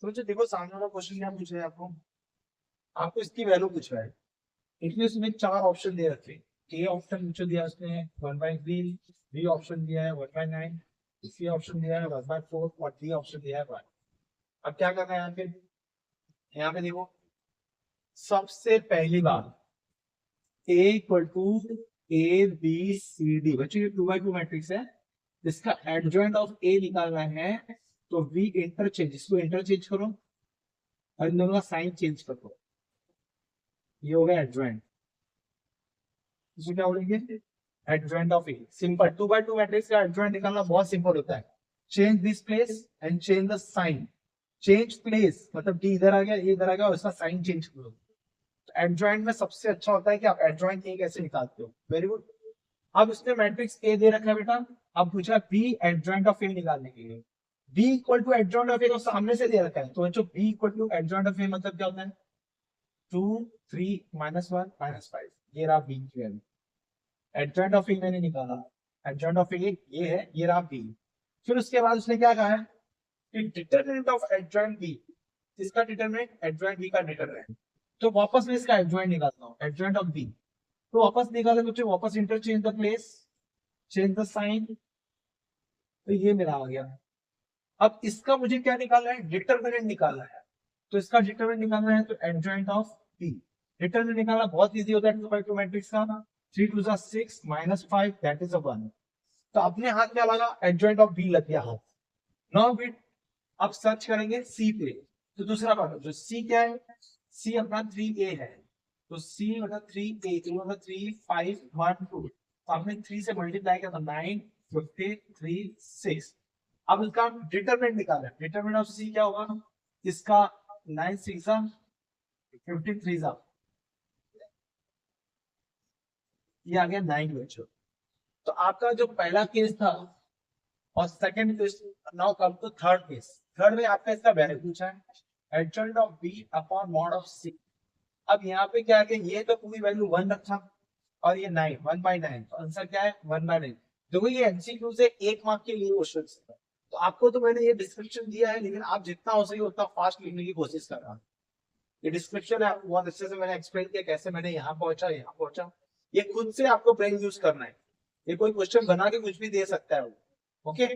तो जो देखो सामने वाला क्वेश्चन क्या पूछ रहा है आपको, आपको इसकी वैल्यू पूछ रहा है। इसलिए उसमें चार ऑप्शन दे रखे हैं। ए ऑप्शन जो दिया उसने 1/3, बी ऑप्शन दिया है 1/9, सी ऑप्शन दिया है 1/4 और डी ऑप्शन दिया है 1। अब क्या करना है यहाँ पे देखो सबसे पहली बात A equal to A B C D. बच्चों ये 2x2 मैट्रिक्स है, इसका एडजॉइंट ऑफ ए निकालना है। तो वी इंटरचेंज, इसको इंटरचेंज करो और इन दोनों का साइन चेंज कर दो, ये हो गया एडजॉइंट। इसको क्या बोलेंगे, adjoint of A. Simple 2x2 matrix का एडजॉइंट निकालना बहुत सिंपल होता है। Change this place and change the sign. Change place मतलब डी इधर आ गया, ये इधर आ गया और इसका साइन चेंज करो। एडजॉइंट में सबसे अच्छा होता है कि आप एडजॉइंट ए कैसे निकालते हो। Very good. अब इसने मैट्रिक्स ए दे रखा है बेटा, अब पूछा बी एडजॉइंट ऑफ ए निकालने के लिए। B equal to adjoint of A तो सामने से दे रखा है, तो जो B equal to adjoint of A मतलब क्या होता है 2 3 -1 -5, ये रहा बी की वैल्यू। एडजॉइंट ऑफ ए मैंने निकाला, एडजॉइंट ऑफ ए ये है, ये रहा बी। फिर उसके बाद उसने क्या कहा है कि डिटरमिनेंट ऑफ एडजॉइंट बी, इसका डिटरमिनेंट एडजॉइंट बी का डिटरमिनेंट। तो वापस मैं इसका एडजॉइंट निकालता हूँ, एडजॉइंट ऑफ बी। तो वापस निकाले बच्चे, वापस interchange the place, change the sign, तो ये मेरा आ गया। अब इसका मुझे क्या निकालना है, डिटरमिनेंट निकालना है। तो इसका डिटरमिनेंट निकालना है तो एडजॉइंट ऑफ बी। डिटरमिनेंट निकालना बहुत इजी होता है 2x2 मैट्रिक्स का। 3 2 6 -5 दैट इज 1। तो अपने हाथ क्या लगा, एडजॉइंट ऑफ बी लग गया हाथ। नाउ बिट अब सर्च करेंगे सी पे। तो दूसरा बात जो सी क्या है, सी अपना 3a है। तो सी मतलब 3a मतलब 3 5 1 2। तो आपने 3 से मल्टीप्लाई किया तो 9 53 6। अब इसका डिटरमिनेंट निकालना है। डिटरमिनेंट ऑफ सी क्या होगा, इसका 9 6 53 ये आ गया 9 बच्चों। तो आपका जो पहला केस था और second case, now come to third case. Third में आपका इसका वैल्यू पूछा है, adjoint of B upon mod of C. अब यहाँ पे क्या है, ये तो पूरी वैल्यू 1 रखा और ये 9 1/9, तो आंसर क्या है 1/9। देखो ये एमसीक्यू से 1 मार्क के लिए क्वेश्चन है। तो आपको तो मैंने ये डिस्क्रिप्शन दिया है, लेकिन आप जितना हो सके उतना फास्ट लिखने की कोशिश कर रहा। ये डिस्क्रिप्शन है, आपको बहुत अच्छे से मैंने एक्सप्लेन किया कैसे मैंने यहाँ पहुंचा। ये खुद से आपको ब्रेन यूज करना है। ये कोई क्वेश्चन बना के कुछ भी दे सकता है वो। Okay,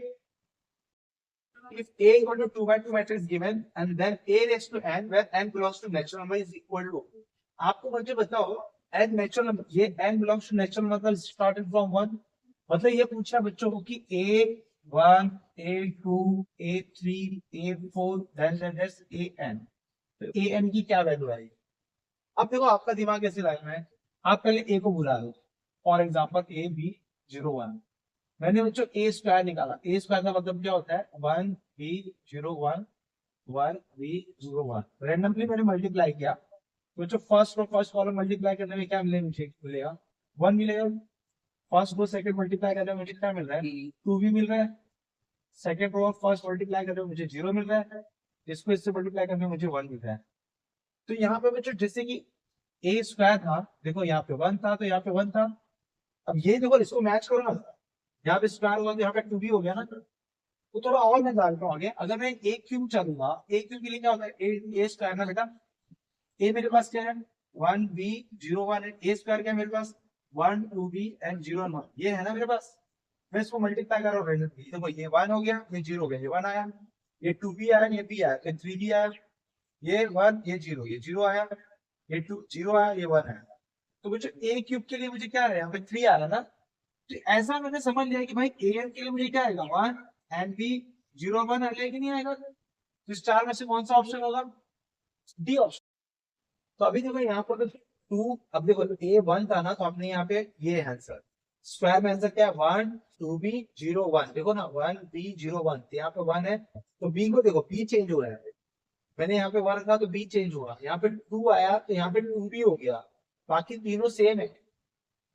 if A equal to 2x2 matrix given and then A raised to n where n belongs to natural number is equal to, आपको मुझे बताओ n natural number, ये n belongs to natural मतलब started from 1। मतलब ये पूछा बच्चों को कि A1 A2 A3 A4 then there's AN। तो AN की क्या वैल्यू है। अब देखो आपका दिमाग कैसे लगाना है, आप पहले A को बुला लो, फॉर एग्जाम्पल AB01। मैंने बच्चों ए स्क्वायर निकाला। ए स्क्वायर का मतलब क्या होता है 1B01 1B01। रैंडमली मैंने मल्टीप्लाई किया, तो जो first row first column multiply करने में क्या मिलेगा, मुझे मिलेगा 1 मिलेगा। फर्स्ट रो सेकंड मल्टीप्लाई करने में मुझे क्या मिल रहा है 2 भी मिल रहा है। सेकंड रो फर्स्ट मल्टीप्लाई करने में मुझे 0 मिल रहा है, इसको इससे मल्टीप्लाई करने में मुझे 1 मिल रहा है। तो यहाँ पे बच्चों जैसे कि ए स्क्वायर था, देखो यहाँ पे 1 था तो यहाँ पे 1 था। अब ये देखो इसको मैच करो ना, यहाँ पे स्क्वायर हुआ तो यहाँ पे 2b हो गया ना। तो थोड़ा और मैं जानता हूँ आगे, अगर मैं ए क्यूब चलूंगा, ए क्यूब के लिए क्या होता है ए स्क्वायर ना बेटा। ए मेरे पास क्या है 1b01 है, ए स्क्वायर क्या है मेरे पास 1 2b and 0 1, ये है ना मेरे पास। मैं इसको मल्टीप्लाई कर रहा हूँ, देखो ये 1 हो गया, ये 0 हो गया, ये 1 आया, ये 2b आया, ये b आया, ये 3b आया, ये 1 ये 0, ये 0 आया, ये 2 0 आया, ये 1 आया। तो मुझे ए क्यूब के लिए मुझे क्या है यहाँ पे 3 आ रहा ना। तो ऐसा मैंने समझ लिया कि भाई ए एन के लिए मुझे क्या आएगा 1 एंड बी 0 1 आएगा कि नहीं आएगा। तो इस चार में से कौन सा ऑप्शन होगा, डी ऑप्शन। तो अभी देखो यहाँ पर 2, अब देखो ए 1 था ना, तो आपने यहाँ पे ये आंसर स्क्वायर में आंसर क्या है 1 2b 0 1। देखो ना 1b 0 1, यहाँ पे 1 है तो बी को देखो बी चेंज हो रहा है। मैंने यहाँ पे 1 था तो बी चेंज हुआ, यहाँ पे 2 आया तो यहाँ पे 2b हो गया। बाकी तीनों सेम है।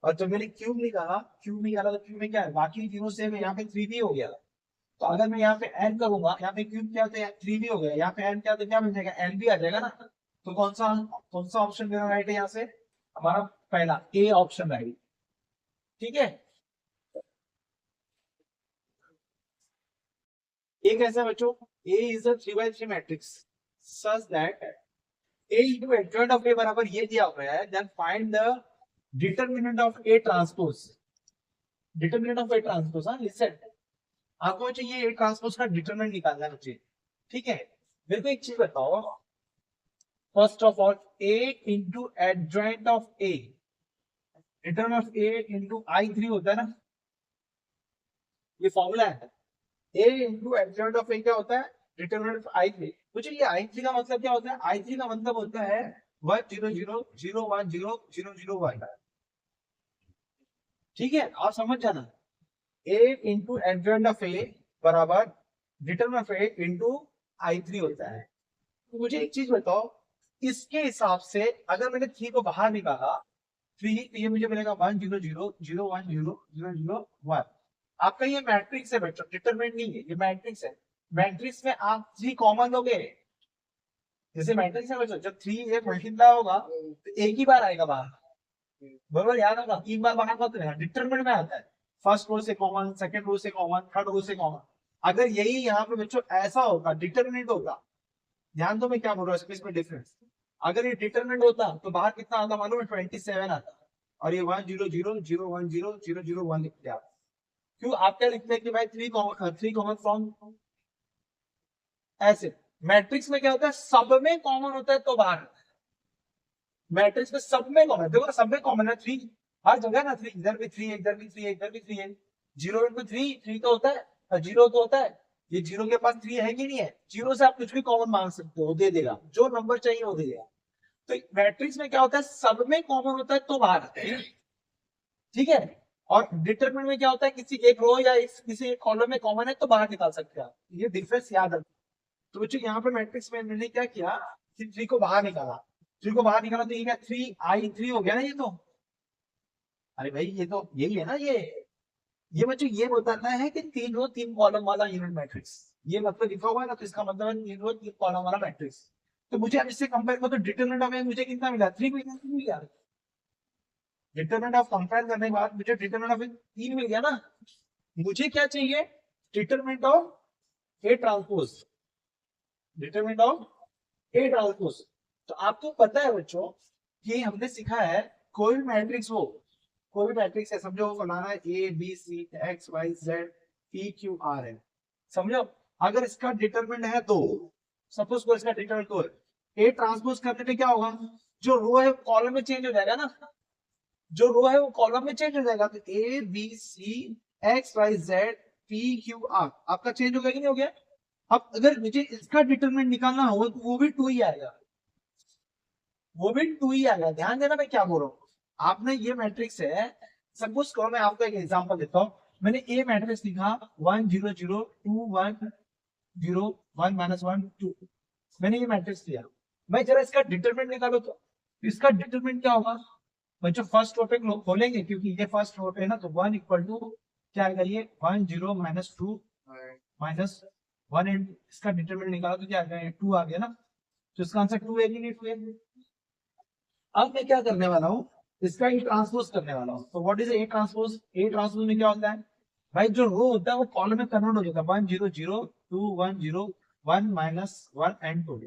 और जब मैंने क्यूब निकाला तो क्यूब में क्या है बाकी तीनों सेम है, यहाँ पे 3b हो गया। तो अगर मैं यहाँ पे एड करूंगा, यहाँ पे क्यूब क्या होता है 3b हो गया, यहाँ पे एड क्या होता है क्या मिल जाएगा एन भी आ जाएगा ना। तो कौन सा ऑप्शन मेरा राइट है यहाँ से, हमारा पहला ए ऑप्शन राइट। ठीक है, ए कैसा है बच्चों, A is a 3x3 matrix. Such that A into adjoint of A बराबर ये दिया हुआ है, then find the determinant of A transpose. Determinant of A transpose, हाँ listen, आपको चाहिए A transpose का डिटरमिनेंट निकालना है मुझे, ठीक है? मेरे को एक चीज बताओ, first of all A into adjoint of A, determinant of A into I3 होता है ना, ये फॉर्मूला है। A into adjoint of A क्या होता है? Determinant of I3। मुझे ये I3 का मतलब क्या होता है? I3 का मतलब होता है 1 0 0 0 1 0 0 0 1, ठीक है? आप समझ जाना, A into adjoint of A बराबर determinant of A into I3 होता है। तो मुझे एक चीज बताओ, इसके हिसाब से अगर मैंने 3 को बाहर निकाला, 3 तो ये मुझे मिलेगा 1 0 0 0 1 0 0 0 1। आपका ये मैट्रिक्स है बच्चों, डिटरमिनेंट नहीं है, ये मैट्रिक्स है। मैट्रिक्स में आप 3 कॉमन लोगे, जैसे मैट्रिक्स है बच्चों, जब 3 एक मल्टीप्लाई होगा तो एक ही बार आएगा बाहर, बराबर? याद होगा, 3 बार बाहर मत लेना, डिटरमिनेंट में आता है, फर्स्ट रो से कॉमन, सेकंड रो से कॉमन, थर्ड रो से कॉमन। अगर यही यहाँ पे बच्चों ऐसा होगा, डिटरमिनेंट होगा, ध्यान दो मैं क्या बोल रहा हूँ इसमें डिफरेंस, अगर ये डिटरमिनेंट होता तो बाहर कितना आता मालूम है? 27 आता, और ये 1 0 0 0 1 0 0 0 1 लिखते हैं। क्यों आप क्या लिखते हैं कि भाई 3 कॉमन फ्रॉम, ऐसे मैट्रिक्स में क्या होता है, सब में कॉमन होता है तो बाहर, मैट्रिक्स में सब में कॉमन, देखो सब में कॉमन है 3, हर जगह ना 3, इधर भी 3 है, इधर भी 3 है, इधर भी 3 है, 0 इंटू 3 तो होता है, और 0 तो होता है, ये 0 के पास 3 है कि नहीं है? 0 से आप कुछ भी कॉमन मांग सकते हो, दे देगा, जो नंबर चाहिए वो दे देगा। तो मैट्रिक्स में क्या होता है, सब में कॉमन होता है तो बाहर आता है, ठीक है? और डिटरमिनेंट में क्या होता है, किसी एक रो या किसी एक कॉलम में कॉमन है तो बाहर निकाल सकते हैं आप, ये डिफरेंस याद रखो। तो बच्चों यहाँ पे मैट्रिक्स में मैंने क्या किया कि 3 को बाहर निकाला, 3 को बाहर निकाला तो ये क्या 3i3 हो गया ना, ये तो, अरे भाई ये तो यही है ना, ये बच्चों ये बताता है कि 3 रो 3 कॉलम वाला यूनिट मैट्रिक्स, ये मतलब लिखा हुआ है ना, तो इसका मतलब है 3 रो 3 कॉलम वाला मैट्रिक्स। तो मुझे अब इससे कंपेयर करो तो डिटरमिनेंट ऑफ मुझे कितना मिला? 3 मिल गया। डिटरमिनेंट ऑफ कंपेयर करने के बाद मुझे डिटरमिनेंट ऑफ 3 मिल गया ना। मुझे क्या चाहिए? Determinant of A transpose, determinant of A transpose. तो आपको पता है बच्चों कि हमने सीखा है, कोई भी मैट्रिक्स हो, कोई भी मैट्रिक्स है, समझो बनाना है A B C X Y Z P Q R है, समझो। अगर इसका डिटरमिनेंट है 2, सपोज को इसका डिटरमिनेंट 2 है, ए ट्रांसपोज करने पे क्या होगा? जो रो है कॉलम में चेंज हो जाएगा ना, जो रो है वो कॉलम में चेंज हो जाएगा, तो A B C X Y Z P Q R आपका चेंज हो गया कि नहीं हो गया? अब अगर मुझे इसका डिटरमिनेंट निकालना हो तो वो भी 2 ही आएगा, वो भी 2 ही आएगा। ध्यान देना मैं क्या बोल रहा हूँ, आपने ये मैट्रिक्स है, सपोज करो मैं आपको एक एग्जांपल देता हूँ, मैंने ए मैट्रिक्स लिखा 1 0 0 2 1 0 1 माइनस 1 2, मैंने ये मैट्रिक्स लिया। मैं जरा इसका डिटरमिनेंट निकालो तो इसका डिटरमिनेंट क्या होगा बच्चों? फर्स्ट रो पे खोलेंगे क्योंकि ये फर्स्ट रो पे है ना, तो 1 इक्वल टू क्या आएगा? ये 1 0 माइनस 2 माइनस 1, इसका डिटरमिनेंट निकाला तो क्या आ गया? 2 आ गया ना, तो इसका आंसर 2 है कि नहीं? 2 है। अब मैं क्या करने वाला हूँ, इसका ए ट्रांसपोज करने वाला हूँ। तो what is A transpose? A transpose में क्या होता है भाई, जो रो होता है वो कॉलम में कन्वर्ट हो जाता है, 1 0 0 2 1 0 1 माइनस 1 एंड 2।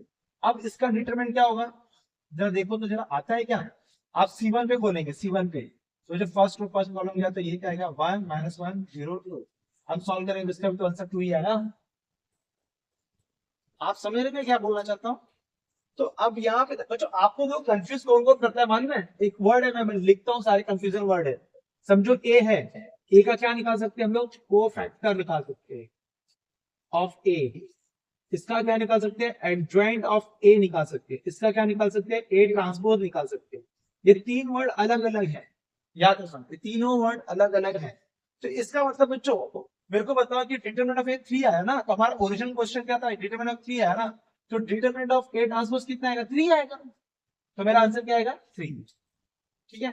अब इसका डिटरमिनेंट क्या होगा? जरा देखो तो जरा आता है क्या? आप C1 पे खोलेंगे, C1 पे, तो जब फर्स्ट रो फर्स्ट कॉलम गया तो ये क्या आएगा? 1 माइनस 1 0 2। हम सॉल्व करेंगे इसका तो आंसर 2 ही आएगा। आप समझ रहे हैं क्या बोलना चाहता हूँ? तो अब यहाँ पे बच्चों आपको जो कंफ्यूज कौन कौन करता है मालूम है? एक वर्ड है, मैं लिखता हूँ, सारे कंफ्यूजन वर्ड है। समझो ए है, ए का क्या निकाल सकते हैं हम लोग? कोफैक्टर निकाल सकते हैं ऑफ ए। इसका क्या निकाल सकते हैं? एडजॉइंट ऑफ ए निकाल सकते हैं। इसका क्या निकाल सकते हैं? ए ट्रांसपोज निकाल सकते हैं। ये 3 वर्ड अलग अलग है, याद रखना, तीनों वर्ड अलग अलग है। तो इसका मतलब बच्चों मेरे को बताओ कि डिटरमिनेंट ऑफ ए 3 आया ना, तो हमारा ओरिजिनल क्वेश्चन क्या था? डिटरमिनेंट ऑफ 3 आया ना, तो डिटरमिनेंट ऑफ ए ट्रांसपोज कितना आएगा? 3 आएगा। तो मेरा आंसर क्या आएगा? 3। ठीक है,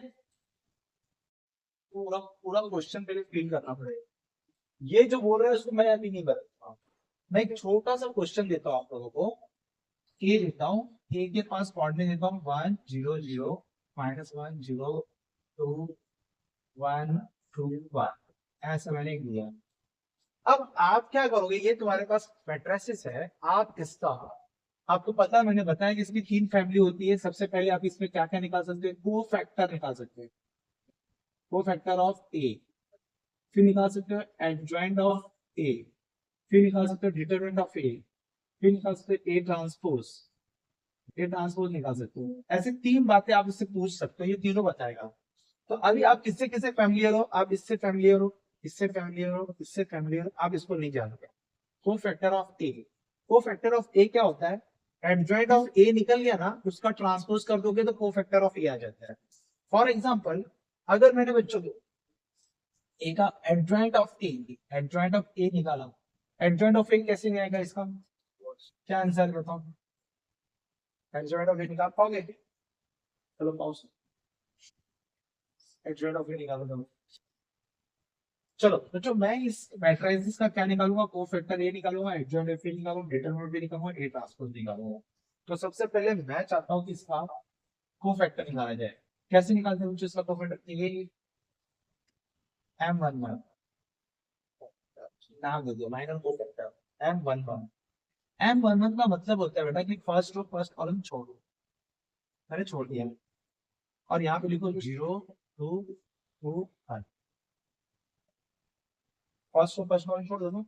पूरा पूरा क्वेश्चन पहले फिल करना पड़ेगा। ये जो बोल रहे हैं उसको मैं अभी नहीं बता, मैं एक छोटा सा क्वेश्चन देता हूँ आप लोगों को। ए देता हूँ, ए के पास कोऑर्डिनेट देता हूँ 1 0 0 माइनस 1 0 2 1 2 1, ऐसा मैंने दिया। अब आप क्या करोगे, ये तुम्हारे पास मैट्रिसेस है, आप इसका आपको पता है, मैंने बताया कि इसकी 3 फैमिली होती है। सबसे पहले आप इसमें क्या क्या निकाल सकते हैं, को फैक्टर निकाल सकते हैं, को फैक्टर ऑफ ए। फिर निकाल सकते हो एडजॉइंट ऑफ ए। फिर निकाल सकते हो डिटरमिनेंट ऑफ ए। फिर निकाल सकते हो ए ट्रांसपोज। ए ट्रांसपोज निकाल सकते हो। ऐसे 3 बातें आप इससे पूछ सकते हो, ये तीनों बताएगा। तो अभी आप किससे किससे फैमिलियर हो, आप इससे फैमिलियर हो, इससे फैमिलियर हो, इससे फैमिलियर हो, आप इसको नहीं जानते। को फैक्टर ऑफ ए, को फैक्टर ऑफ ए क्या होता है, एडजॉइंट ऑफ ए निकल गया ना, उसका ट्रांसपोज कर दोगे तो को फैक्टर ऑफ ए आ जाता है। फॉर एग्जाम्पल, अगर मैंने बच्चों को ए का adjoint of A, adjoint of A निकाला, एडजॉइंट ऑफ ए कैसे नहीं आएगा इसका, क्या आंसर बताओ, एडजॉइंट ऑफ ए निकाल पाओगे, चलो पाओ, एडजॉइंट ऑफ ए निकालो तुम। चलो बच्चों, मैं इस मैट्रिसेस का क्या निकालूंगा, कोफैक्टर ए निकालूंगा, एडजॉइंट ऑफ ए निकालूंगा, डिटरमिनेंट भी निकालूंगा, ए ट्रांसपोज निकालूंगा। तो सबसे पहले मैं चाहता हूं कि इसका कोफैक्टर निकाला जाए। कैसे निकालते हैं बच्चों इसका कोफैक्टर, ए M11 नाम दे दिया, माइनर कोफैक्टर M11। M11 का मतलब होता है बेटा कि फर्स्ट रो फर्स्ट कॉलम छोड़ो, मैंने छोड़ दिया, और यहाँ पे लिखो 0 2 2 1। फर्स्ट रो फर्स्ट कॉलम छोड़ दो,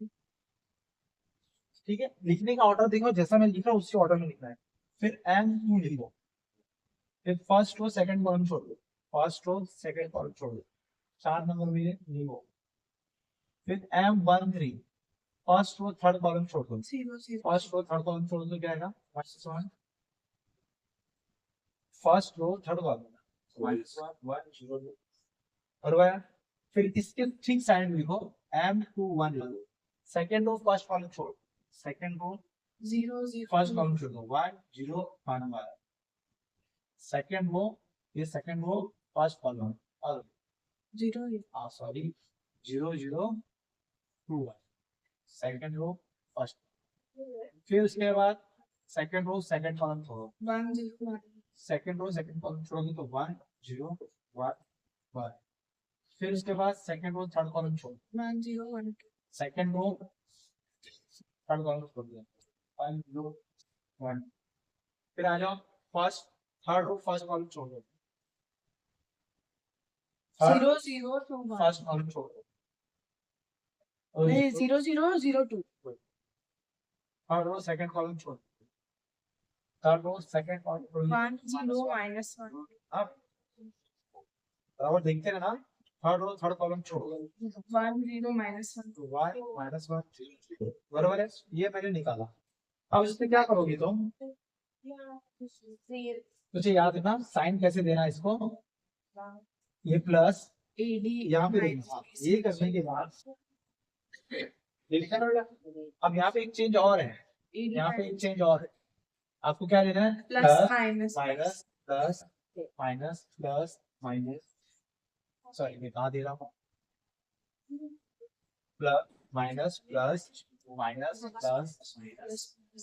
ठीक है। लिखने का ऑर्डर देखो, जैसा मैं लिख रहा हूँ उसी ऑर्डर में लिखना है। फिर M2 लिखो, फिर फर्स्ट रो सेकंड कॉलम छोड़ दो, फर्स्ट रो सेकंड कॉलम छोड़ दो, 4 नंबर में लिखो। फिर M13 first row third column छोड़ दो, फर्स्ट रो थर्ड कॉलम छोड़ दो, क्या आएगा -1। फर्स्ट रो थर्ड कॉलम -1 0 2 और गया। फिर इसके ठीक साइड लिखो M21 लिखो, सेकंड रो फर्स्ट कॉलम छोड़, सेकंड रो 0 0 फर्स्ट कॉलम छोड़ दो 1 0 1 1। सेकंड रो, ये सेकंड रो फर्स्ट कॉलम और 0 सॉरी 0 0 2 1, सेकंड रो फर्स्ट। फिर उसके बाद सेकंड रो सेकंड कॉलम छोड़ो 1 0 1, सेकंड रो सेकंड कॉलम छोड़ोगे तो 1 0 1 1। फिर उसके बाद सेकंड रो थर्ड कॉलम छोड़ 1 0 1 2, सेकंड रो थर्ड कॉलम छोड़ दिया 1 0 1। फिर आ जाओ first third row first column छोड़ दो 0 0 2 1, फर्स्ट कॉलम छोड़ दो 0 0 0 2। थर्ड रो सेकंड कॉलम छोड़, थर्ड रो सेकंड कॉलम 1 0 -1। अब बराबर देखते हैं ना, थर्ड रो थर्ड कॉलम छोड़ो 1 0 -1 1 -1 बराबर है, ये मैंने निकाला। अब इसमें क्या करोगे तुम, तुझे याद है ना साइन कैसे देना है इसको, ये प्लस यहाँ पे देना, ये करने के बाद अब यहाँ पे एक चेंज और है, यहाँ पे एक चेंज और है, आपको क्या लेना है, plus minus minus plus minus plus minus, sorry मैं कहाँ दे रहा हूँ, plus minus plus minus plus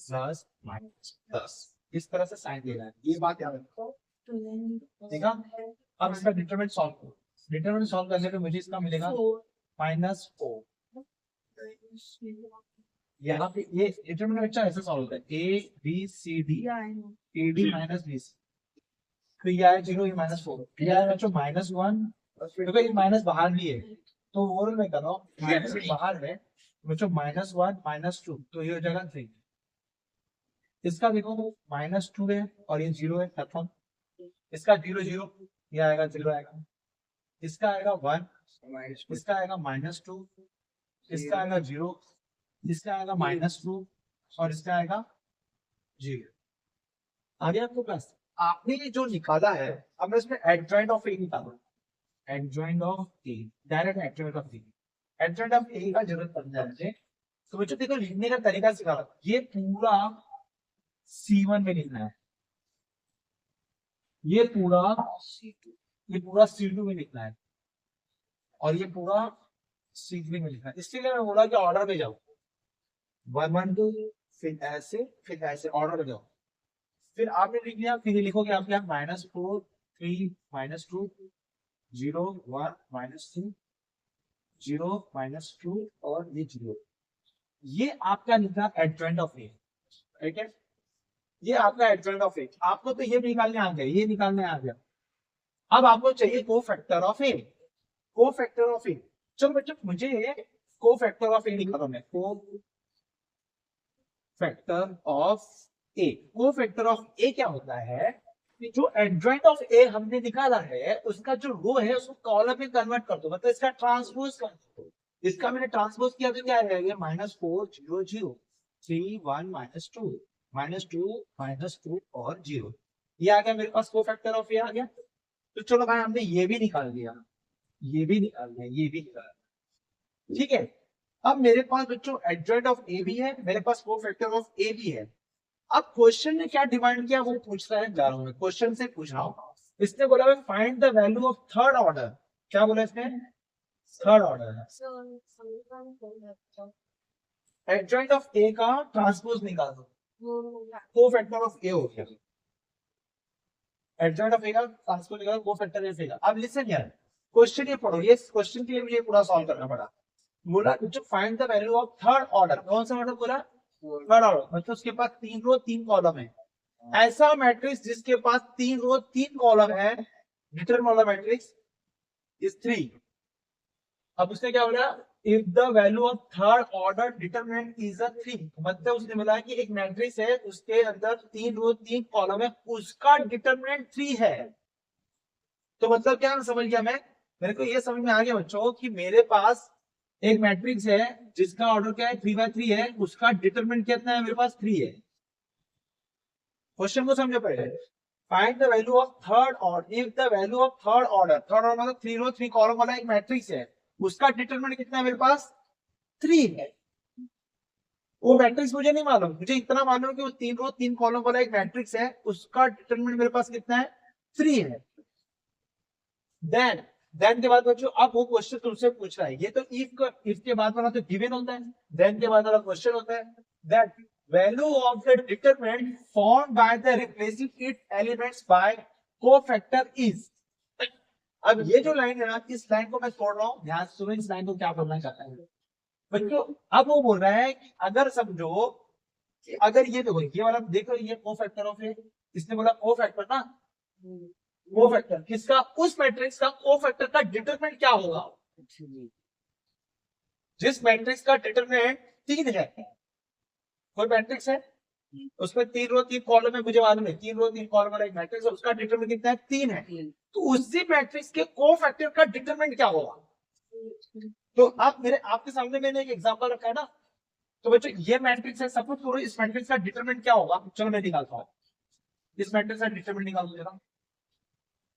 plus minus plus, इस तरह से साइन देना है, ये बात याद रखो, ठीक है। अब इसका डिटरमिनेंट सॉल्व करो, डिटरमिनेंट सॉल्व करने पे मुझे इसका मिलेगा -4। यहाँ पे ये डिटरमिनेंट अच्छा ऐसे सॉल्व होता है, A B C D, A D minus B C, तो ये आया 0 ये -4, ये आया बच्चों -1, क्योंकि ये माइनस बाहर भी है तो ओवरऑल में कर रहा हूँ, माइनस बाहर है बच्चों, -1 -2 तो ये हो जाएगा 3। इसका देखो -2 है और ये 0 है, खत्म। इसका 0 0, ये आएगा 0 आएगा, इसका आएगा 1, इसका आएगा -2, इसका आएगा 0, इसका आएगा -2 और इसका आएगा 0। आगे आपको प्लस, आपने ये जो निकाला है, अब मैं इसमें एडजॉइंट ऑफ ए निकालूंगा, adjoint of A, direct adjoint of A, adjoint of A का जरूरत पड़ जाए तो बच्चों देखो लिखने का तरीका सिखा रहा हूं, ये पूरा C1 में लिखना है, ये पूरा C2 में लिखना है और ये पूरा C3 में लिखना है, इसलिए मैं बोला कि ऑर्डर में जाओ 1 1 2 फिर ऐसे ऑर्डर में जाओ। फिर आपने लिख लिया, फिर लिखोगे आपके यहाँ -4 3 -2 0 1 -2 0 -2 और ये 0, ये आपका निकला एडजॉइंट ऑफ ए, ठीक है। ये आपका एडजॉइंट ऑफ ए। आपको तो ये निकालने आ गया, ये निकालने आ गया। अब आपको चाहिए cofactor of A. Cofactor of A, चलो बच्चों मुझे कोफैक्टर ऑफ ए निकालो। मैं cofactor of A, cofactor of A क्या होता है कि जो एडजॉइंट ऑफ ए हमने निकाला है उसका जो रो है उसको कॉलम में कन्वर्ट कर दो, मतलब इसका ट्रांसपोज कर दो। इसका मैंने ट्रांसपोज किया तो क्या है, -4 0 0 3 1 -2 -2 -2 और 0। ये आ गया मेरे पास कोफैक्टर ऑफ ए आ गया। तो चलो भाई हमने ये भी निकाल दिया, ये भी निकाल दिया, ये भी निकाल दिया, ठीक है। अब मेरे पास बच्चों एडजॉइंट ऑफ ए भी है, मेरे पास कोफैक्टर ऑफ ए भी है। अब क्वेश्चन ने क्या डिमांड किया वो पूछ रहा है, जा रहा हूं मैं क्वेश्चन से पूछ रहा हूं। इसने बोला find the value of third order. क्या बोला इसने, third order. Adjoint of A का ट्रांसपोज निकाल दो, कोफैक्टर ऑफ ए हो गया। एडजॉइंट ऑफ ए का ट्रांसपोज निकाल, कोफैक्टर ऑफ ए का। अब लिसन यार, क्वेश्चन ये पढ़ो, ये क्वेश्चन के लिए मुझे पूरा सॉल्व करना पड़ा। बोला find the value of third order. कौन सा ऑर्डर बोला, थर्ड ऑर्डर, मतलब उसके पास 3 रो 3 कॉलम है। ऐसा मैट्रिक्स जिसके पास 3 रो 3 कॉलम है, डिटरमिनेंट वाला मैट्रिक्स इज 3। अब उसने क्या बोला, if the value of third order determinant is a 3, मतलब उसने बोला कि एक मैट्रिक्स है उसके अंदर 3 रो 3 कॉलम है, उसका डिटरमिनेंट 3 है। तो मतलब क्या समझ गया मैं, मेरे को ये समझ में आ गया बच्चों कि मेरे पास एक मैट्रिक्स है जिसका ऑर्डर क्या है 3x3 है, उसका डिटरमिनेंट कितना है, मेरे पास 3 है। क्वेश्चन को समझो पहले, find the value of third order. If the value of third order, third order मतलब 3 रो 3 कॉलम वाला एक मैट्रिक्स है, उसका डिटरमिनेंट कितना है, मेरे पास 3 है। वो मैट्रिक्स मुझे नहीं मालूम, मुझे इतना मालूम है कि वो 3 रो 3 कॉलम वाला एक मैट्रिक्स है, उसका डिटरमिनेंट मेरे पास कितना है, 3 है। देन के बाद बच्चों अब वो क्वेश्चन तुमसे पूछ रहा है, ये तो इफ के बाद वाला तो गिवन होता है, देन के बाद वाला क्वेश्चन होता है that value of the determinant found by the replacing it elements bye cofactor is. अब ये जो लाइन है ना, इस लाइन को मैं छोड़ रहा हूं, ध्यान से सुनो इस लाइन को क्या बोलना चाहता है बच्चों। अब वो बोल रहा है कि अगर समझो कि अगर ये देखो, ये वाला देखो, ये कोफैक्टर ऑफ है, इसने बोला कोफैक्टर ना, कोफैक्टर किसका, उस मैट्रिक्स का कोफैक्टर का डिटरमिनेंट क्या होगा, जिस मैट्रिक्स का डिटरमिनेंट 3 है। कोई मैट्रिक्स है उसमें 3 रो 3 कॉलम है, मुझे मालूम है 3 रो 3 कॉलम वाला एक मैट्रिक्स है, उसका डिटरमिनेंट कितना है, 3 है। तो उसी मैट्रिक्स के कोफैक्टर का डिटरमिनेंट क्या होगा। तो आप मेरे आपके सामने मैंने एक एग्जांपल रखा है ना, तो बच्चों ये मैट्रिक्स है, सपोज करो इस मैट्रिक्स का डिटरमिनेंट क्या होगा। चलो मैं निकालता हूँ, इस मैट्रिक्स का डिटरमिनेंट निकाल दो जरा।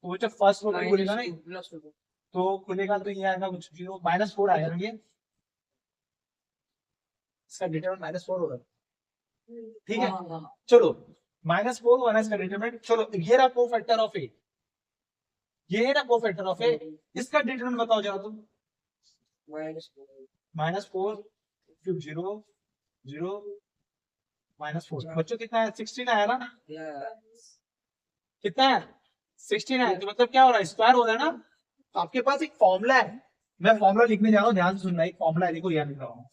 तो बच्चों फर्स्ट रो खुलेगा ना, तो खुलेगा तो ये आएगा कुछ 0 -4 आएगा ये, इसका डिटरमिनेंट -4 होगा, ठीक है। चलो -4 वाला इसका डिटरमिनेंट। चलो ये रहा कोफैक्टर ऑफ ए, ये है ना कोफैक्टर ऑफ ए, इसका डिटरमिनेंट बताओ जरा तुम। -4 फिर 0 0 -4, बच्चों कितना है, 16 आया ना, कितना है 16 है। तो मतलब क्या हो रहा है, स्क्वायर हो रहा है ना। तो आपके पास एक फॉर्मूला है, मैं फॉर्मूला लिखने जा रहा हूँ, ध्यान से सुनना। एक फॉर्मूला है, देखो यहाँ लिख रहा हूँ,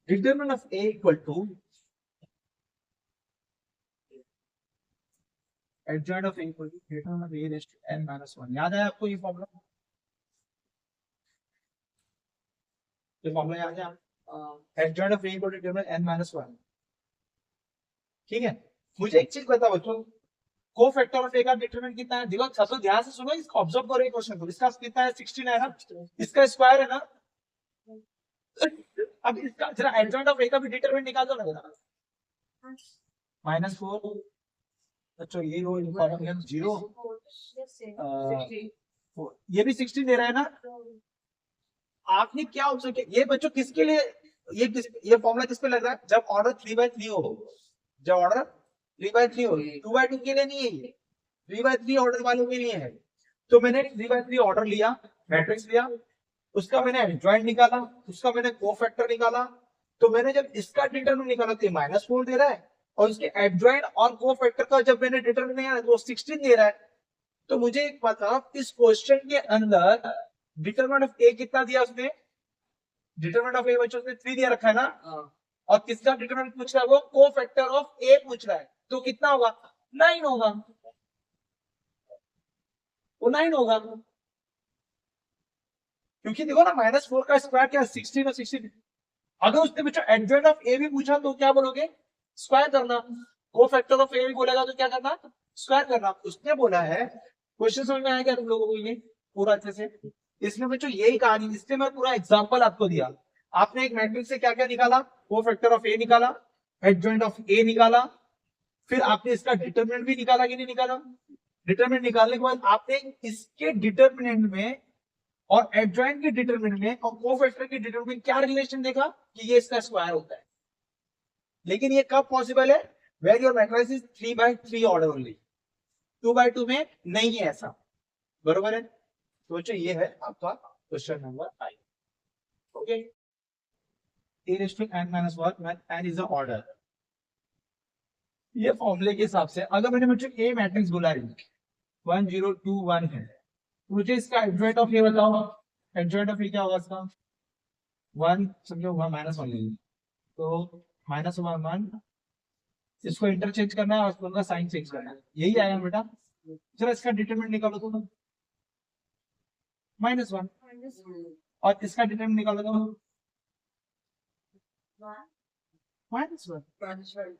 determinant of A equal to adjoint of A equal to determinant of A raise to n - 1। याद है आपको ये फॉर्मूला, ये फॉर्मूला याद है, adjoint of A equal to determinant n - 1, ठीक है। मुझे एक चीज बता बच्चों, कोफैक्टर ऑफ ए का डिटरमिनेंट कितना है, देखो सबसे ध्यान से सुनो, इसको ऑब्जर्व करो क्वेश्चन को। इसका कितना है, 16 है ना, इसका स्क्वायर है ना। अब इसका जरा एडजॉइंट ऑफ ए का भी डिटरमिनेंट निकाल दो ना जरा। -4, अच्छा ये रो 0, ये भी 16 दे रहा है ना। आपने क्या ऑब्जर्व किया, ये बच्चों किसके लिए, ये फॉर्मूला किस पे लग रहा है, जब ऑर्डर 3/3 हो, जब ऑर्डर 3/3 हो, 2/2 के लिए नहीं है, ये 3/3 ऑर्डर वालों के लिए है। तो मैंने 3/3 ऑर्डर लिया, मैट्रिक्स लिया, उसका मैंने एडजॉइंट निकाला, उसका मैंने कोफैक्टर निकाला। तो मैंने जब इसका डिटरमिनेंट निकाला तो -4 दे रहा है, और उसके एडजॉइंट और कोफैक्टर का जब मैंने डिटरमिनेंट निकाला तो 16 दे रहा है। तो मुझे एक बता, इस क्वेश्चन के अंदर डिटरमिनेंट ऑफ ए कितना दिया उसने, डिटरमिनेंट ऑफ ए बच्चों ने 3 दिया रखा है ना, और किसका डिटरमिनेंट पूछ रहा है, वो कोफैक्टर ऑफ ए पूछ रहा है, तो कितना होगा, 9 होगा, वो 9 होगा, क्योंकि देखो ना -4 का स्क्वायर क्या 16 और 16। अगर उसने बच्चों एडजॉइंट ऑफ ए भी पूछा तो क्या बोलोगे, स्क्वायर करना, कोफैक्टर ऑफ ए भी बोलेगा तो क्या करना, स्क्वायर करना। उसने बोला है, क्वेश्चन समझ में आया क्या तुम लोगों को ये पूरा अच्छे से, इसमें बच्चों यही कहानी, इसलिए मैं पूरा एग्जांपल आपको दिया। आपने एक मैट्रिक्स से क्या क्या निकाला, कोफैक्टर ऑफ ए निकाला, एडजॉइंट ऑफ ए निकाला, फिर आपने इसका डिटरमिनेंट भी निकाला कि नहीं निकाला, डिटरमिनेंट निकालने के बाद आपने इसके डिटरमिनेंट में और एडजॉइंट के डिटरमिनेंट में और कोफैक्टर के डिटरमिनेंट में क्या रिलेशन देखा कि ये इसका स्क्वायर होता है। लेकिन ये कब पॉसिबल है, where your matrix is 3/3 order only, 2/2 में नहीं है ऐसा, बरोबर है। तो बच्चों ये है आपका question number 5। Okay, a raised to n minus 1 when n is an order। ये फॉर्मूले के हिसाब से अगर मैंने बच्चों ए मैट्रिक्स बोला है 1 0 2 1 है, मुझे इसका एडजॉइंट ऑफ ए बताओ, एडजॉइंट ऑफ ए क्या होगा इसका, 1 समझो 1 -1 ले लीजिए, तो -1 इसको इंटरचेंज करना है और उसका साइन चेंज करना है, यही आया बेटा। चलो इसका डिटरमिनेंट निकालो तो -1 और इसका डिटरमिनेंट निकालो तो -1,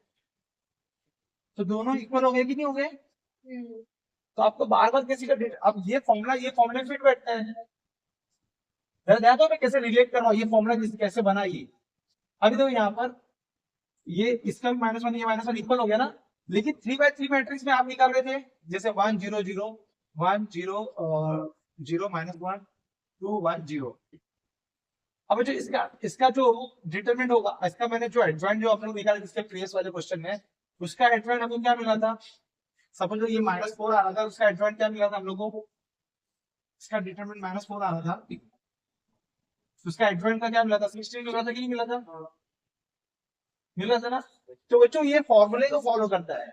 तो दोनों इक्वल हो गए कि नहीं हो गए। तो आपको बार बार किसी का अब ये फॉर्मूला फिट बैठता है, ध्यान दो मैं कैसे रिलेट कर रहा हूँ, ये फॉर्मूला कैसे बना ये। अभी तो यहाँ पर ये इसका भी -1 ये -1 इक्वल हो गया ना, लेकिन 3/3 मैट्रिक्स में आप निकाल रहे थे जैसे 1 0 0 1 0 0 -1 2 1 0। अब जो इसका जो डिटरमिनेंट होगा, इसका मैंने जो एडजॉइंट जो आप लोग निकाला इसके प्रीवियस वाले क्वेश्चन में, उसका एडजॉइंट हमको क्या मिला था, सपोज ये -4 आ रहा था, उसका एडजॉइंट क्या मिला था हम लोगों को, इसका डिटरमिनेंट -4 आ रहा था, उसका एडजॉइंट का क्या मिला था, 16 मिला था कि नहीं मिला था, मिला था ना। तो बच्चों ये फॉर्मूले को फॉलो करता है।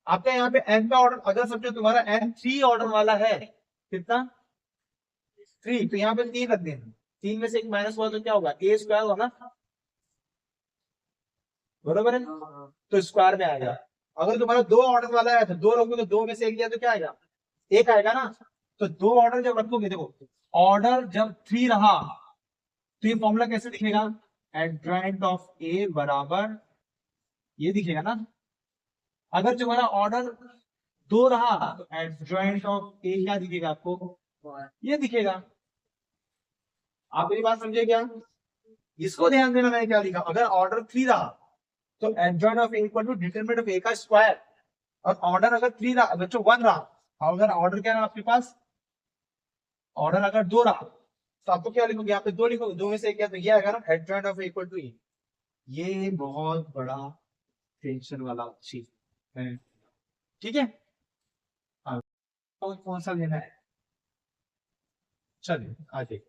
आपका यहाँ पे n का ऑर्डर, अगर समझो तुम्हारा n 3 ऑर्डर वाला है, कितना 3, तो यहाँ पे 3 रख देना, 3 में से एक माइनस हुआ तो क्या होगा, a स्क्वायर होगा ना, बरोबर है, तो स्क्वायर में आएगा। अगर तुम्हारा 2 ऑर्डर वाला है तो 2 रखोगे, तो 2 में से एक दिया तो क्या आएगा, 1 आएगा ना। तो 2 ऑर्डर जब रखोगे, देखो ऑर्डर जब 3 रहा तो ये फॉर्मूला कैसे दिखेगा, एडजॉइंट ऑफ ए बराबर ये दिखेगा ना। अगर तुम्हारा ऑर्डर 2 रहा तो एडजॉइंट ऑफ ए क्या दिखेगा आपको, ये दिखेगा। आप मेरी बात समझे क्या, इसको ध्यान देना मैंने क्या लिखा, अगर ऑर्डर 3 रहा तो adjoint of A equal to determinant of A का स्क्वायर, और ऑर्डर अगर 3 रहा, बच्चों 1 रहा, अगर ऑर्डर क्या रहा आपके पास, ऑर्डर अगर 2 रहा तो आपको क्या लिखोगे, यहाँ पे 2 लिखोगे, 2 में से एक क्या, तो ये आएगा ना adjoint of A equal to A. ये बहुत बड़ा टेंशन वाला चीज है, ठीक है। कौन सा लेना है, चलिए आगे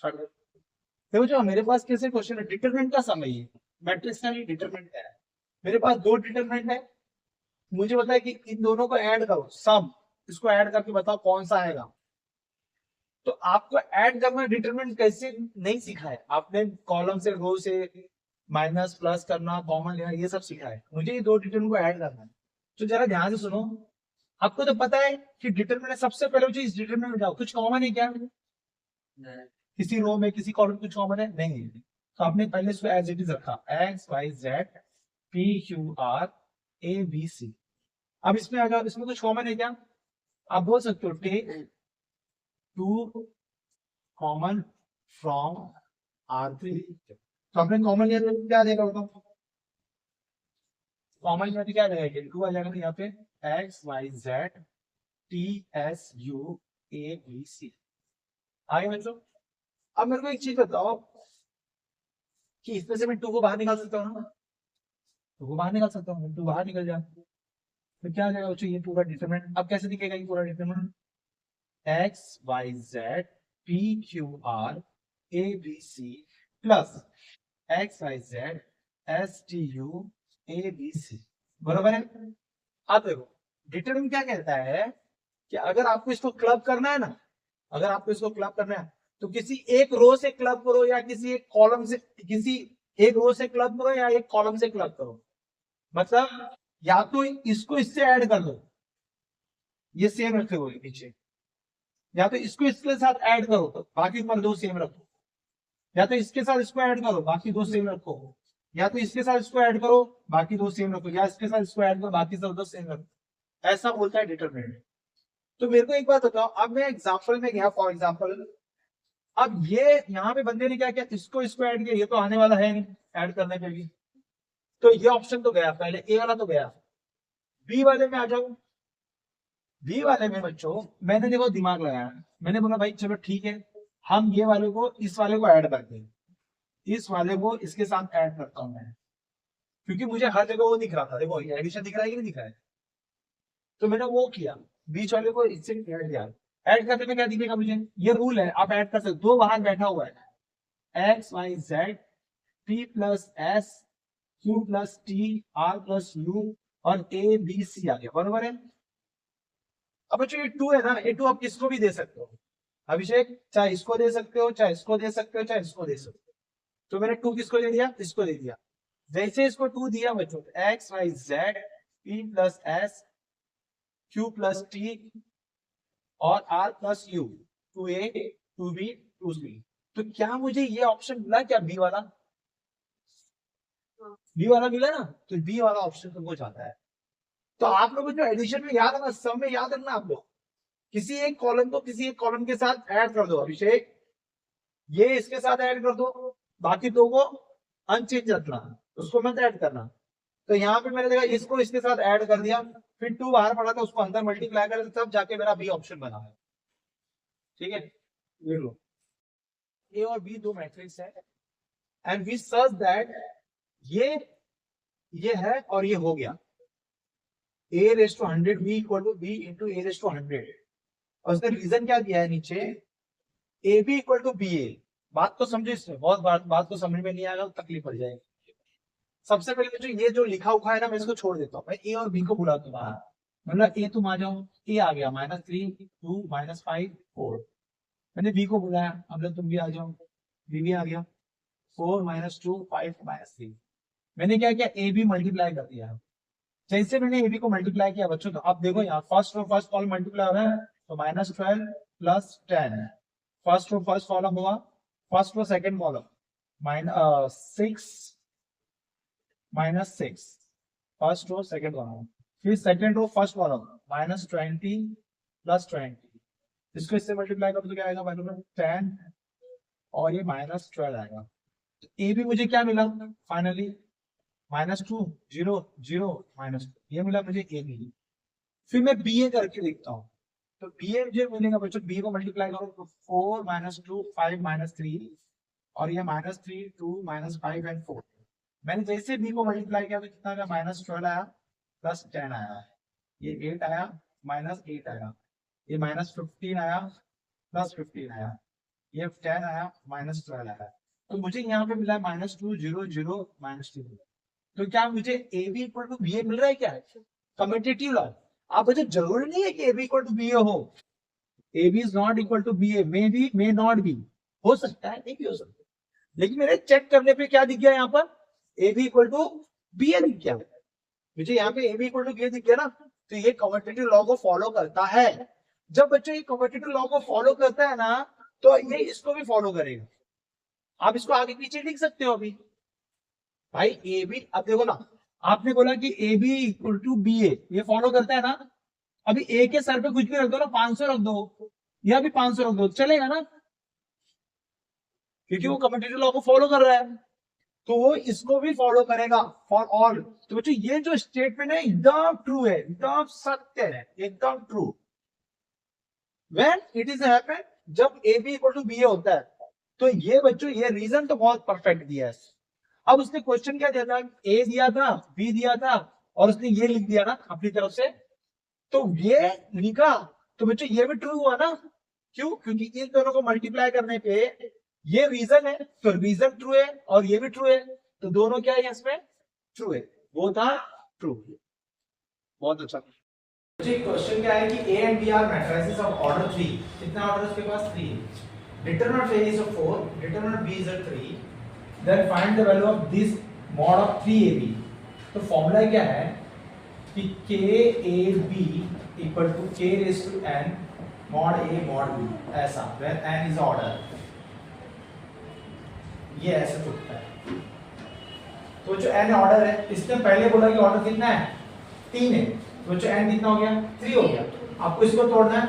देखो, जो मेरे पास कैसे क्वेश्चन है, डिटरमिनेंट का समय है, मैट्रिक्स का नहीं, डिटरमिनेंट है। मेरे पास 2 डिटरमिनेंट है, मुझे बताया कि इन दोनों को ऐड करो, सम, इसको ऐड करके बताओ कौन सा आएगा। तो आपको ऐड करना डिटरमिनेंट कैसे नहीं सीखा है आपने, कॉलम से रो से माइनस प्लस करना, कॉमन लेना, ये सब सीखा है। मुझे ये 2 डिटरमिनेंट को ऐड करना है। तो जरा ध्यान से सुनो, आपको तो पता है कि डिटरमिनेंट सबसे पहले चीज डिटरमिनेंट जाओ, कुछ कॉमन है क्या, किसी रो में किसी कॉलम कुछ कॉमन है नहीं, तो आपने पहले इसको एज इट इज रखा, X Y Z P Q R A B C. अब इसमें आ जाओ, इसमें कुछ कॉमन है क्या, आप बोल सकते हो टेक 2 कॉमन फ्रॉम R3। तो आपने कॉमन लिया तो क्या देगा, कॉमन लिया तो क्या देगा, 2 आ जाएगा, यहाँ पे X Y Z T S U A B C आगे बच्चों। अब मेरे को एक चीज बताओ कि इसमें से मैं 2 को बाहर निकाल सकता हूँ ना, 2 को बाहर निकाल सकता हूँ, 2 बाहर निकल जाए तो क्या आ जाएगा बच्चों, ये पूरा डिटरमिनेंट। अब कैसे दिखेगा ये पूरा determinant, X Y Z P Q R A B C plus X Y Z S T U A B C, बरोबर है। अब देखो डिटरमिनेंट क्या कहता है कि अगर आपको इसको क्लब करना है ना, अगर आपको इसको क्लब करना है तो किसी एक रो से क्लब करो या किसी एक कॉलम से, किसी एक रो से क्लब करो या एक कॉलम से क्लब करो, मतलब या तो इसको इससे ऐड कर दो, ये सेम रखे हुए नीचे, या तो इसको इसके साथ ऐड करो तो बाकी पर दो सेम रखो, या तो इसके साथ इसको ऐड करो बाकी दो सेम रखो, या तो इसके साथ इसको ऐड करो बाकी दो सेम रखो, या इसके साथ इसको ऐड करो बाकी सब दो सेम रखो, ऐसा बोलता है डिटरमिनेंट। तो मेरे को एक बात बताओ, अब मैं एग्जांपल में गया, फॉर एग्जांपल अब ये यहाँ पे बंदे ने क्या किया, इसको इसको ऐड किया, ये तो आने वाला है नहीं ऐड करने के लिए, तो ये ऑप्शन तो गया, पहले ए वाला तो गया। बी वाले में आ जाओ, बी वाले में बच्चों मैंने देखो दिमाग लगाया, मैंने बोला भाई चलो ठीक है, हम ये वाले को इस वाले को ऐड करते हैं, इस वाले को इसके साथ ऐड करता हूं मैं, क्योंकि मुझे हर जगह वो दिख रहा था, देखो एडिशन दिख रहा है कि नहीं दिख रहा है, तो मैंने वो किया, बीच वाले को इससे ऐड किया। ऐड करने में क्या दिखेगा मुझे, ये रूल है आप ऐड कर सकते, दो बाहर बैठा हुआ है, X Y Z P plus S Q plus T R plus U और ए बी सी आ गया, बरोबर है। अब बच्चों ये टू है ना, ये टू आप किसको भी दे सकते हो, अभिषेक चाहे इसको दे सकते हो, चाहे इसको दे सकते हो, चाहे इसको दे सकते हो, तो मैंने टू किसको दे दिया, इसको दे दिया। जैसे इसको टू दिया बच्चों, X Y Z P plus S Q plus T और R plus U, two A two B two C, तो क्या मुझे ये ऑप्शन मिला क्या, बी वाला, बी वाला मिला ना, तो बी वाला ऑप्शन तुमको जाता है। तो आप लोग जो एडिशन में याद रखना, सब में याद रखना, आप लोग किसी एक कॉलम को किसी एक कॉलम के साथ ऐड कर दो, अभिषेक ये इसके साथ ऐड कर दो, बाकी दो को अनचेंज रखना, उसको मत ऐड करना। तो यहाँ पे मैंने देखा इसको इसके साथ ऐड कर दिया, फिर टू बाहर पड़ा था उसको अंदर मल्टीप्लाई कर, तब जाके मेरा बी ऑप्शन बना है, ठीक है। ये लो ए और बी दो मैट्रिक्स है, एंड वी सर्च दैट ये है और ये हो गया, a raise to 100 b equal to b into a raise to 100, और उसका रीजन क्या दिया है नीचे, A B equal to B A. बात तो समझो, इसमें बहुत बात तो समझ में नहीं आएगा तो तकलीफ पड़ जाएगी। सबसे पहले जो ये जो लिखा हुआ है ना, मैं इसको छोड़ देता हूँ, मैं ए और बी को बुला दूंगा, मतलब ए तुम आ जाओ, ए आ गया -3 2 -5 4, मैंने बी को बुलाया, अब तुम भी आ जाओ, बी भी आ गया 4 -2 5 -3, मैंने क्या किया, ए बी मल्टीप्लाई कर दिया। जैसे मैंने ए बी को मल्टीप्लाई किया बच्चों, तो आप देखो यहाँ फर्स्ट कॉलम मल्टीप्लाई हो रहा है, तो -12 प्लस 10, फर्स्ट कॉलम हुआ, first row second column 6 -6, first row second column, फिर second row first column -20 plus 20, इसको इससे मल्टीप्लाई करो तो क्या आएगा, बराबर 10 और ये -12 आएगा। तो ए भी मुझे क्या मिला फाइनली, -2 0 0 -2, ये मिला मुझे ए बी। फिर मैं बी ए करके देखता हूँ, तो बी ए मुझे मिलेगा बच्चों, बी को मल्टीप्लाई करो तो 4 -2 5 -3 और ये -3 2 -5 एंड 4, मैंने जैसे बी को मल्टीप्लाई किया तो कितना आया, -12 आया प्लस 10 आया, ये 8 आया -8 आया, ये -15 आया प्लस 15 आया, ये 10 आया -12 आया, तो मुझे यहाँ पे मिला -2 0 0 -2। तो क्या मुझे A B equal to B A मिल रहा है क्या, कम्यूटेटिव लॉ। आप मुझे जरूरी नहीं है कि A B equal to B A हो, A B is not equal to B A, may be may not be, हो सकता है नहीं भी हो सकता, लेकिन मेरे चेक करने पे क्या दिख गया, यहाँ पर A B equal to B A दिख गया, मुझे यहाँ पे A B equal to B A दिख गया ना, तो ये कम्यूटेटिव लॉ को फॉलो करता है। जब बच्चों ये कम्यूटेटिव लॉ को फॉलो करता है ना, तो ये इसको भी फॉलो करेगा। आप इसको आगे पीछे लिख सकते हो अभी, भाई ए बी, अब देखो ना, आपने बोला कि A B equal to B A, ये फॉलो करता है ना, अभी ए के सर पे कुछ भी रख दो ना, 500 रख दो, या भी 500 रख दो, चलेगा ना, क्योंकि वो कम्यूटेटिव लॉ को फॉलो कर रहा है, तो वो इसको भी फॉलो करेगा फॉर ऑल। तो बच्चों ये जो स्टेटमेंट है एकदम ट्रू है, एकदम सत्य है, एकदम true. When it is happen, जब A B equal to B A होता है, तो ये बच्चों ये रीजन तो बहुत परफेक्ट दिया है। अब उसने क्वेश्चन क्या दिया था, ए दिया था बी दिया था और उसने ये लिख दिया ना अपनी तरफ से, तो ये लिखा, तो बच्चों ये भी ट्रू हुआ ना, क्यों, क्योंकि इन दोनों को मल्टीप्लाई करने पे ये रीजन है, तो रीजन ट्रू है और ये भी ट्रू है, तो दोनों क्या है इसमें ट्रू है, वो था ट्रू। बहुत अच्छा। क्वेश्चन क्या है कि A and B are matrices of order 3, कितना ऑर्डर उसके पास 3, determinant of A is 4, determinant of B is 3, then find the value of this mod of 3ab। तो फॉर्मूला क्या है कि KAB equal to K raise to n mod A mod B, ऐसा when n is order, ये ऐसे चुकता है। तो जो n ऑर्डर है, इसने पहले बोला कि ऑर्डर कितना है 3 है, तो जो n कितना हो गया 3 हो गया। आपको इसको तोड़ना है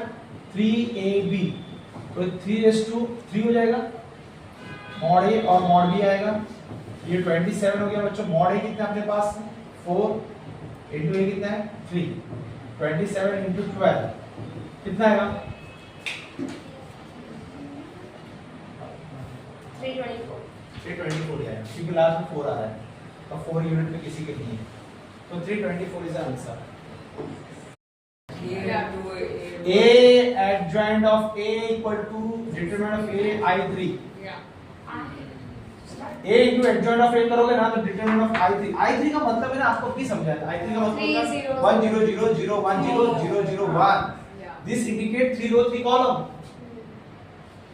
3ab, तो 3 रेज टू 3 हो जाएगा, मॉड A और मॉड B आएगा, ये 27 हो गया बच्चों। मॉड A कितना अपने पास 4 इनटू A कितना है 3, 27 इनटू 12 कितना आएगा 324 आएगा, क्योंकि लास्ट में 4 आ रहा है, तो 4 यूनिट में किसी के नहीं है, तो 324 is answer. A adjoint of A equal to determinant of A I3, A into adjoint of A करोगे ना तो determinant of I3, I3 का मतलब है ना, आपको भी समझाया था, I3 का मतलब 1 0 0 0 1 0 0 0 1, this indicate 3 row 3 column।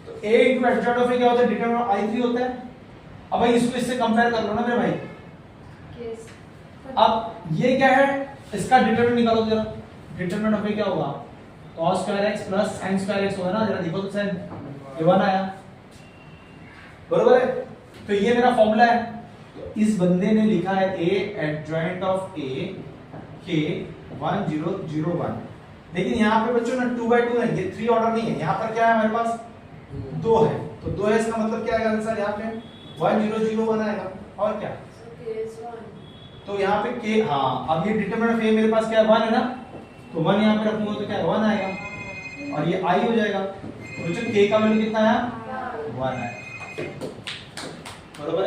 तो A into adjoint of A क्या होता है, determinant of I3 होता है। अब भाई इसको इससे कंपेयर कर लो ना मेरे भाई। अब ये क्या है, इसका डिटरमिनेंट निकालो जरा, डिटरमिनेंट ऑफ A क्या होगा, cos square x plus sin square x होगा ना, जरा देखो तो सर ये 1 आया, बरोबर है। तो ये मेरा फॉर्मूला है। तो इस बंदे ने लिखा है A एडजॉइंट ऑफ A के 1 0 0 1, लेकिन यहाँ पे बच्चों ना 2/2 है, ये 3 ऑर्डर नहीं है, यहाँ पर क्या है हमारे पास 2 है, तो 2 है, इसका मतलब क्या आएगा आंसर यहाँ पे 1 0 0 1 आएगा, और क्या तो यहाँ पे k, हाँ अब ये डिटरमिनेंट ऑफ A मेरे पास क्या है 1 है ना, तो 1 यहाँ पे रखूंगा तो क्या है 1 आएगा, और ये I हो जाएगा, तो बच्चों k का वैल्यू कितना है 1 है, बरोबर।